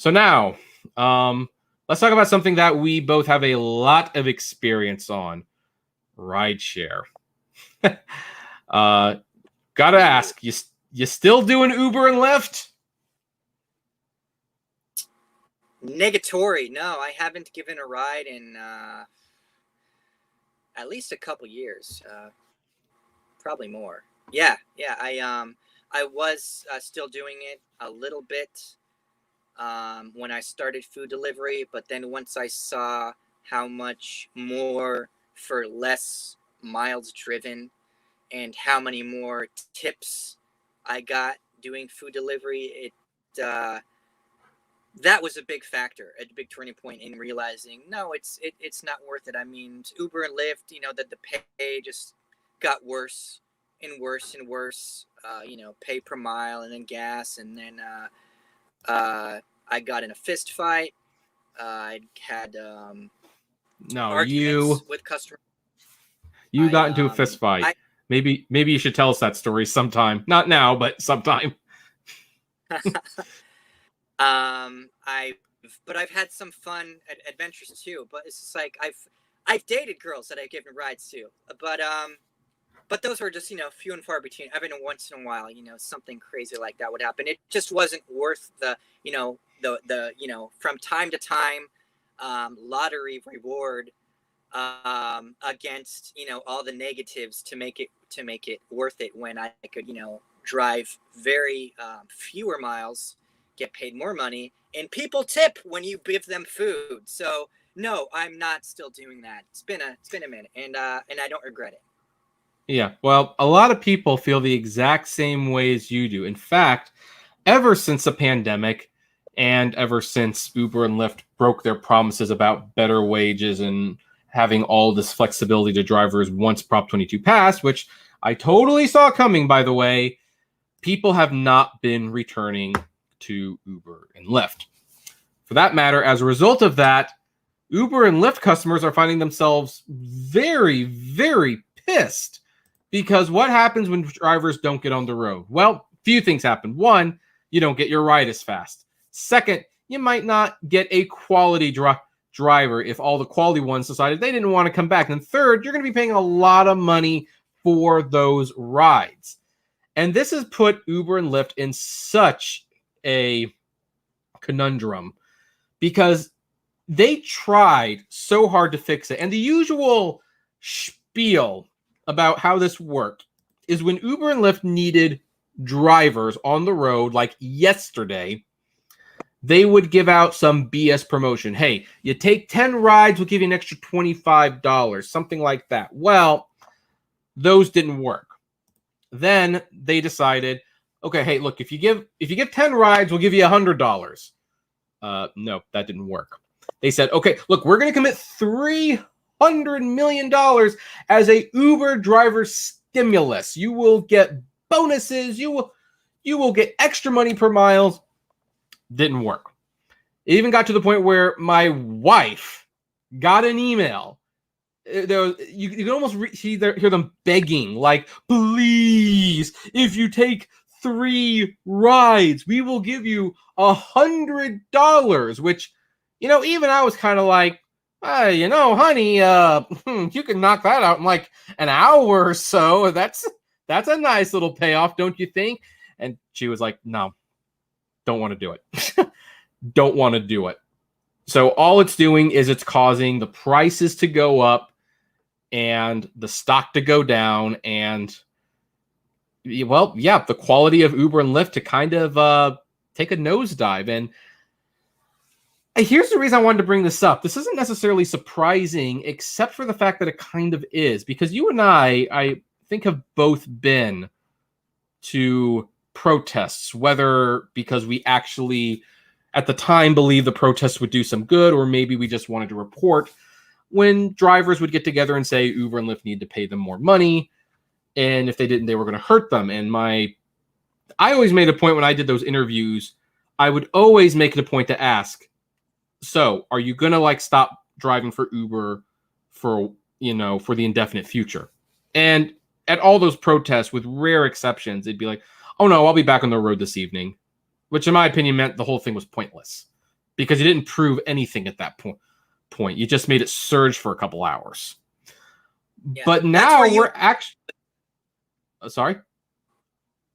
So now, let's talk about something that we both have a lot of experience on: rideshare. Gotta ask, you still doing Uber and Lyft? Negatory. No, I haven't given a ride in at least a couple years, probably more. Yeah. I was still doing it a little bit when I started food delivery, but then once I saw how much more for less miles driven and how many more tips I got doing food delivery, that was a big factor, a big turning point in realizing, no, it's not worth it. I mean, Uber and Lyft, that the pay just got worse and worse and worse. Pay per mile, and then gas, and then I got in a fist fight. I had arguments with customers. You got into a fist fight. Maybe you should tell us that story sometime. Not now, but sometime. I've had some fun adventures too. But it's just like I've dated girls that I've given rides to. But those were just few and far between. Every once in a while, something crazy like that would happen. It just wasn't worth the from time to time lottery reward against all the negatives to make it worth it, when I could drive very fewer miles, get paid more money, and people tip when you give them food. So no, I'm not still doing that. It's been a minute, and I don't regret it. Yeah, well, a lot of people feel the exact same way as you do. In fact, ever since the pandemic and ever since Uber and Lyft broke their promises about better wages and having all this flexibility to drivers once Prop 22 passed, which I totally saw coming, by the way, people have not been returning to Uber and Lyft. For that matter, as a result of that, Uber and Lyft customers are finding themselves very, very pissed. Because what happens when drivers don't get on the road? Well, few things happen. One, you don't get your ride as fast. Second, you might not get a quality driver if all the quality ones decided they didn't want to come back. And third, you're going to be paying a lot of money for those rides. And this has put Uber and Lyft in such a conundrum because they tried so hard to fix it. And the usual spiel about how this worked is when Uber and Lyft needed drivers on the road, like yesterday, they would give out some BS promotion. Hey, you take 10 rides, we'll give you an extra $25, something like that. Well, those didn't work. Then they decided, okay, hey, look, if you give 10 rides, we'll give you $100. No, that didn't work. They said, okay, look, we're going to commit $300 million as a Uber driver stimulus. You will get bonuses. You will get extra money per mile. Didn't work. It even got to the point where my wife got an email. You can almost hear them begging, like, please, if you take 3 rides, we will give you $100, which, even I was kind of like, honey, you can knock that out in like an hour or so. That's a nice little payoff, don't you think? And she was like, no, don't want to do it. Don't want to do it. So all it's doing is it's causing the prices to go up and the stock to go down. And, well, yeah, the quality of Uber and Lyft to kind of take a nosedive. And here's the reason I wanted to bring this up. This isn't necessarily surprising, except for the fact that it kind of is. Because you and I think, have both been to protests, whether because we actually, at the time, believed the protests would do some good, or maybe we just wanted to report when drivers would get together and say Uber and Lyft need to pay them more money. And if they didn't, they were going to hurt them. And I always made a point when I did those interviews, I would always make it a point to ask, so are you going to stop driving for Uber for the indefinite future? And at all those protests, with rare exceptions, they'd be like, oh no, I'll be back on the road this evening, which in my opinion meant the whole thing was pointless. because you didn't prove anything at that point. You just made it surge for a couple hours. Yeah. But now we're actually sorry.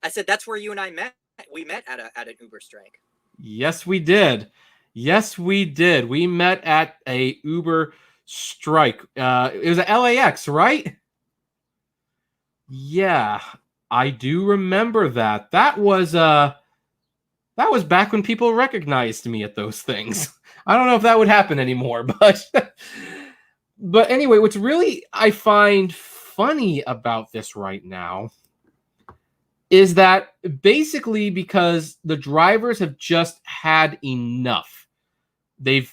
I said that's where you and I met. We met at an Uber strike. Yes, we did. Yes, we did. We met at a Uber strike. It was at LAX, right? Yeah, I do remember that. That was back when people recognized me at those things. I don't know if that would happen anymore, but but anyway, what's really I find funny about this right now is that basically because the drivers have just had enough. They've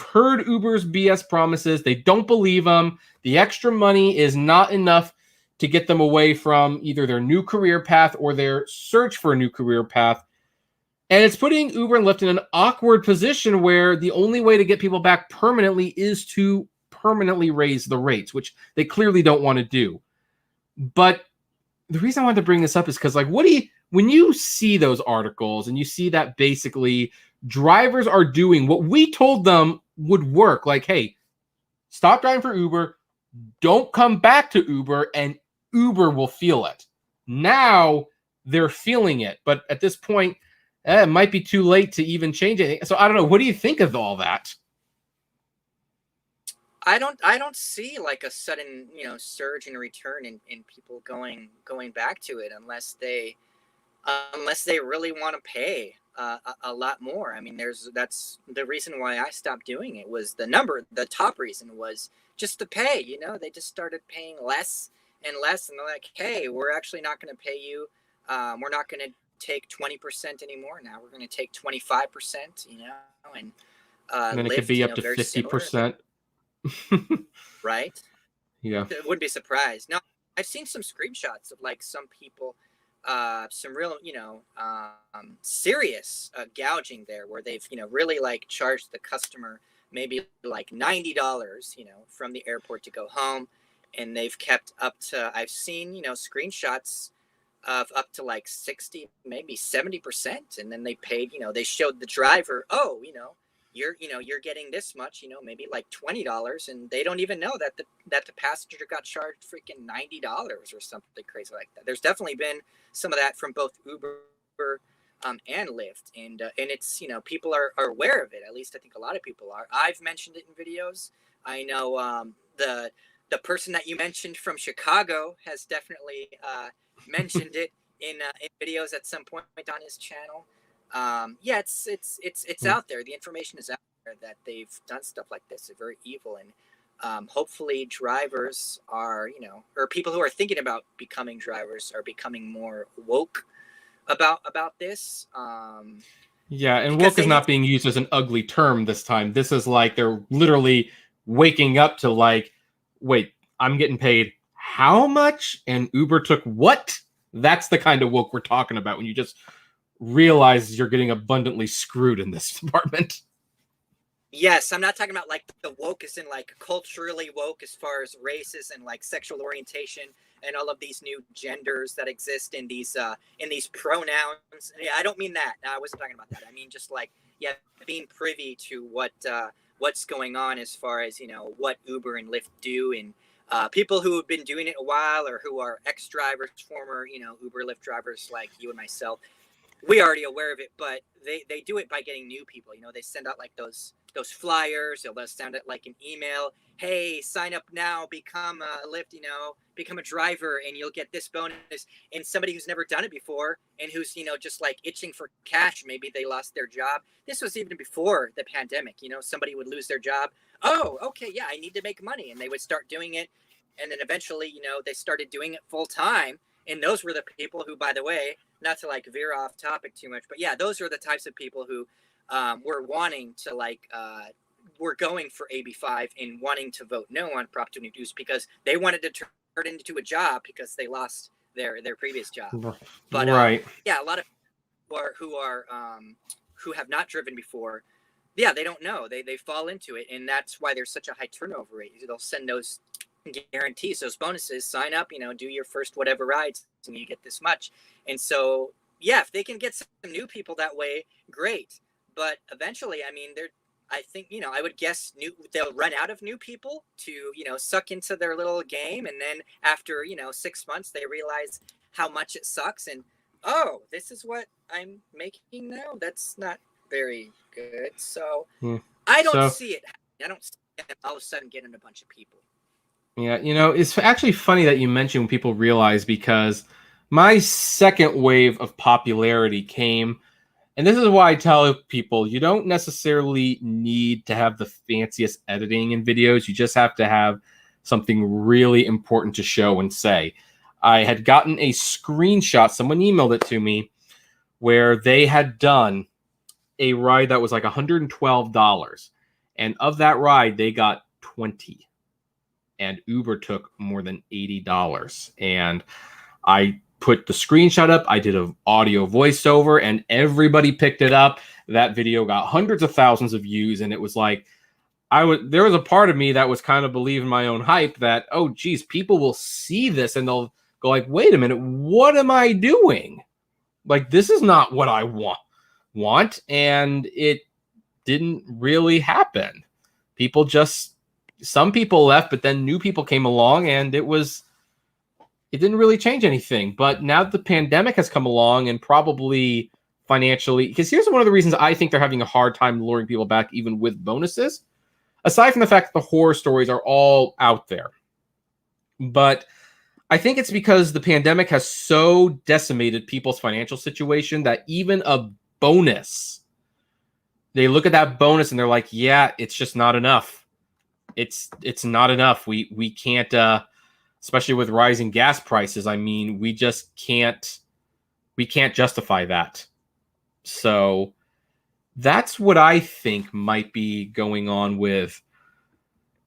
heard Uber's BS promises. They don't believe them. The extra money is not enough to get them away from either their new career path or their search for a new career path. And it's putting Uber and Lyft in an awkward position where the only way to get people back permanently is to permanently raise the rates, which they clearly don't want to do. But the reason I wanted to bring this up is because, like, when you see those articles and you see that basically drivers are doing what we told them would work, like, hey, stop driving for Uber, don't come back to Uber, and Uber will feel it. Now they're feeling it, but at this point, it might be too late to even change anything. So I don't know. What do you think of all that? I don't see like a sudden, surge in return in people going back to it unless they really want to pay a lot more. I mean, that's the reason why I stopped doing it was the top reason was just the pay. They just started paying less and less, and they're like, hey, we're actually not going to pay you. We're not going to take 20% anymore. Now we're going to take 25%. And then it Lyft, could be up to 50%. Right? Yeah. Wouldn't be surprised. No, I've seen some screenshots of like some people, some real, serious gouging there where they've, really like charged the customer maybe like $90, from the airport to go home. And they've kept up to, I've seen, screenshots of up to like 60, maybe 70%. And then they paid, they showed the driver, oh, you're getting this much, maybe like $20, and they don't even know that the passenger got charged freaking $90 or something crazy like that. There's definitely been some of that from both Uber and Lyft, and it's people are aware of it. At least I think a lot of people are. I've mentioned it in videos. I know the person that you mentioned from Chicago has definitely mentioned it in videos at some point on his channel. Yeah, it's out there. The information is out there that they've done stuff like this. They're very evil, and hopefully drivers are, or people who are thinking about becoming drivers are becoming more woke about this. Yeah, and woke is not being used as an ugly term this time. This is like they're literally waking up to like, wait, I'm getting paid how much? And Uber took what? That's the kind of woke we're talking about when you just realize you're getting abundantly screwed in this department. Yes, I'm not talking about like the woke is in like culturally woke as far as races and like sexual orientation and all of these new genders that exist in these pronouns. Yeah, I don't mean that. No, I wasn't talking about that. I mean just like being privy to what's going on as far as what Uber and Lyft do, and people who have been doing it a while or who are ex-drivers, former Uber Lyft drivers like you and myself. We already aware of it, but they do it by getting new people. They send out like those flyers. They'll send it like an email. Hey, sign up now, become a Lyft, become a driver, and you'll get this bonus. And somebody who's never done it before and who's just like itching for cash. Maybe they lost their job. This was even before the pandemic. Somebody would lose their job. Oh, okay, yeah, I need to make money, and they would start doing it. And then eventually, they started doing it full time. And those were the people who, by the way, not to like veer off topic too much, but yeah, those are the types of people who were wanting to like, were going for AB5 and wanting to vote no on Prop 22 because they wanted to turn it into a job because they lost their previous job. But right. Yeah, a lot of people who have not driven before, yeah, they don't know. They fall into it, and that's why there's such a high turnover rate. They'll send those guarantees, those bonuses, sign up, do your first whatever rides and you get this much. And so, yeah, if they can get some new people that way, great. but eventually, I mean, I think, I would guess they'll run out of new people to, suck into their little game. And then after, 6 months, they realize how much it sucks. And, oh, this is what I'm making now. That's not very good. So I don't So see it. I don't see it all of a sudden getting a bunch of people. yeah, it's actually funny that you mention when people realize, because my second wave of popularity came, and this is why I tell people you don't necessarily need to have the fanciest editing in videos. You just have to have something really important to show and say. I had gotten a screenshot, someone emailed it to me, where they had done a ride that was like $112. And of that ride, they got 20. And Uber took more than $80. And I put the screenshot up. I did an audio voiceover, and everybody picked it up. That video got hundreds of thousands of views, and it was like, there was a part of me that was kind of believing my own hype that, oh, geez, people will see this and they'll go like, wait a minute, what am I doing? Like, this is not what I want. And it didn't really happen. Some people left, but then new people came along, and it didn't really change anything. But now that the pandemic has come along, and probably financially, because here's one of the reasons I think they're having a hard time luring people back, even with bonuses, aside from the fact that the horror stories are all out there. But I think it's because the pandemic has so decimated people's financial situation that even a bonus, they look at that bonus and they're like, yeah, it's just not enough. It's not enough. We can't, especially with rising gas prices. I mean, we can't justify that. So that's what I think might be going on with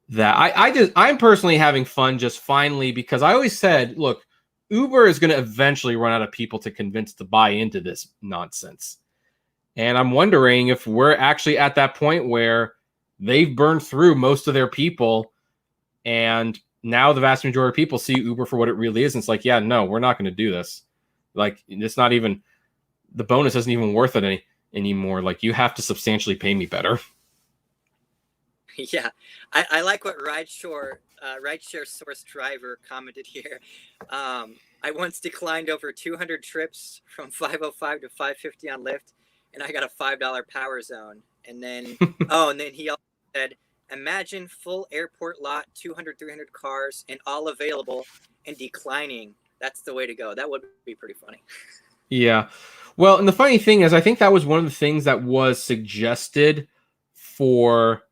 that. I'm personally having fun just finally, because I always said, look, Uber is going to eventually run out of people to convince to buy into this nonsense. And I'm wondering if we're actually at that point where they've burned through most of their people, and now the vast majority of people see Uber for what it really is. And it's like, yeah, no, we're not going to do this. Like, it's not even, the bonus isn't even worth it anymore. Like, you have to substantially pay me better. Yeah, I like what rideshare source driver commented here. I once declined over 200 trips from 505 to 550 on Lyft, and I got a $5 power zone. And then, and then he also said, imagine full airport lot, 200, 300 cars, and all available, and declining. That's the way to go. That would be pretty funny. Yeah. Well, and the funny thing is, I think that was one of the things that was suggested for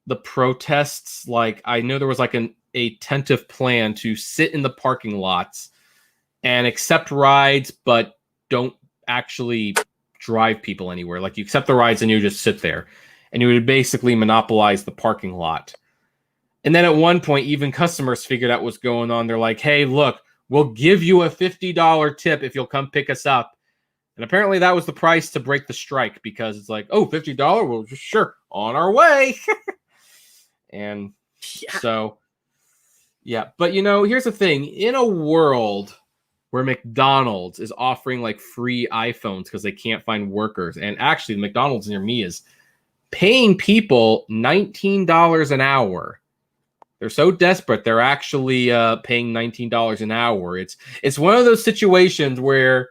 the protests. Like, I know there was like a tentative plan to sit in the parking lots and accept rides, but don't actually drive people anywhere. Like, you accept the rides and you just sit there, and you would basically monopolize the parking lot. And then at one point, even customers figured out what's going on. They're like, hey, look, we'll give you a $50 tip if you'll come pick us up. And apparently that was the price to break the strike, because it's like, oh, $50? Well, sure, on our way. And so, yeah. But, here's the thing. In a world where McDonald's is offering like free iPhones because they can't find workers, and actually the McDonald's near me is paying people $19 an hour. They're so desperate, they're actually paying $19 an hour. It's one of those situations where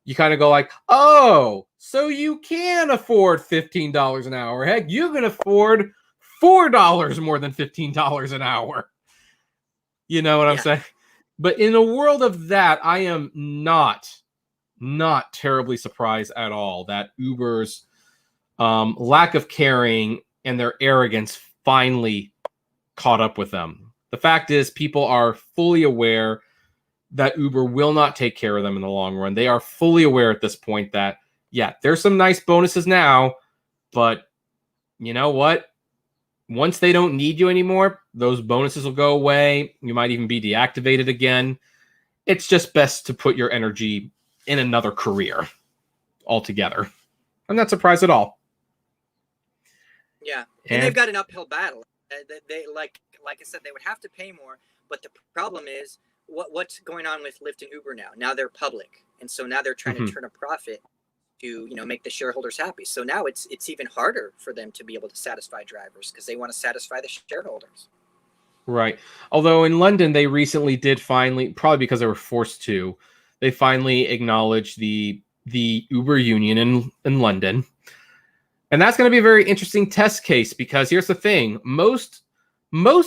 you kind of go like, oh, so you can afford $15 an hour. Heck, you can afford $4 more than $15 an hour. You know what I'm saying? But in a world of that, I am not terribly surprised at all that Uber's lack of caring and their arrogance finally caught up with them. The fact is, people are fully aware that Uber will not take care of them in the long run. They are fully aware at this point that, yeah, there's some nice bonuses now, but you know what? Once they don't need you anymore, those bonuses will go away. You might even be deactivated again. It's just best to put your energy in another career altogether. I'm not surprised at all. Yeah, and they've got an uphill battle. They like I said, they would have to pay more, but the problem is what's going on with Lyft and Uber now. Now they're public, and so now they're trying to turn a profit. to make the shareholders happy. So now it's even harder for them to be able to satisfy drivers because they want to satisfy the shareholders. Right. Although in London, they recently did finally, probably because they were forced to, they finally acknowledged the Uber union in London. And that's going to be a very interesting test case because here's the thing. Most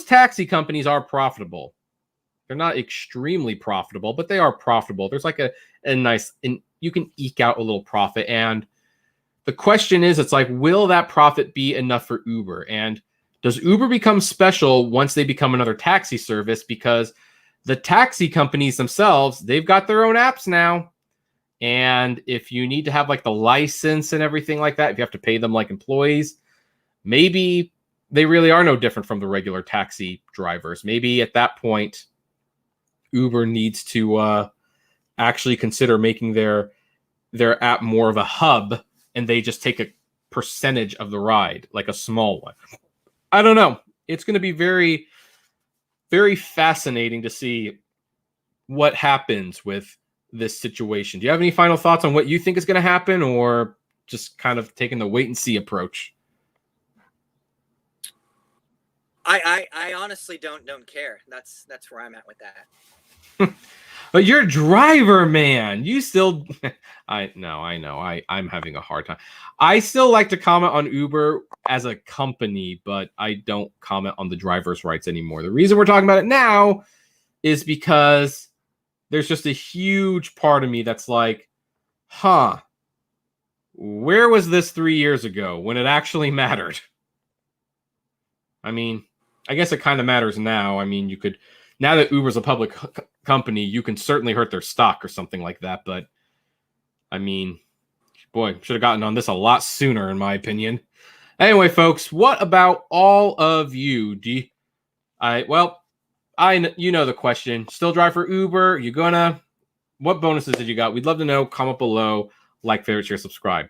taxi companies are profitable. They're not extremely profitable, but they are profitable. There's like a nice, and you can eke out a little profit. And the question is, it's like, will that profit be enough for Uber? And does Uber become special once they become another taxi service? Because the taxi companies themselves, they've got their own apps now. And if you need to have like the license and everything like that, if you have to pay them like employees, maybe they really are no different from the regular taxi drivers. Maybe at that point, Uber needs to actually consider making their app more of a hub, and they just take a percentage of the ride, like a small one. I don't know. It's going to be very, very fascinating to see what happens with this situation. Do you have any final thoughts on what you think is going to happen, or just kind of taking the wait and see approach? I honestly don't care. That's where I'm at with that. But you're a driver, man. You still, I know. I'm having a hard time. I still like to comment on Uber as a company, but I don't comment on the driver's rights anymore. The reason we're talking about it now is because there's just a huge part of me that's like, where was this 3 years ago when it actually mattered? I mean, I guess it kind of matters now. I mean, you could, now that Uber's a public company, you can certainly hurt their stock or something like that. But I mean, boy, should have gotten on this a lot sooner, in my opinion. Anyway, folks, what about all of you? You know the question. Still drive for Uber? What bonuses did you got? We'd love to know. Comment below, like, favorite, share, subscribe.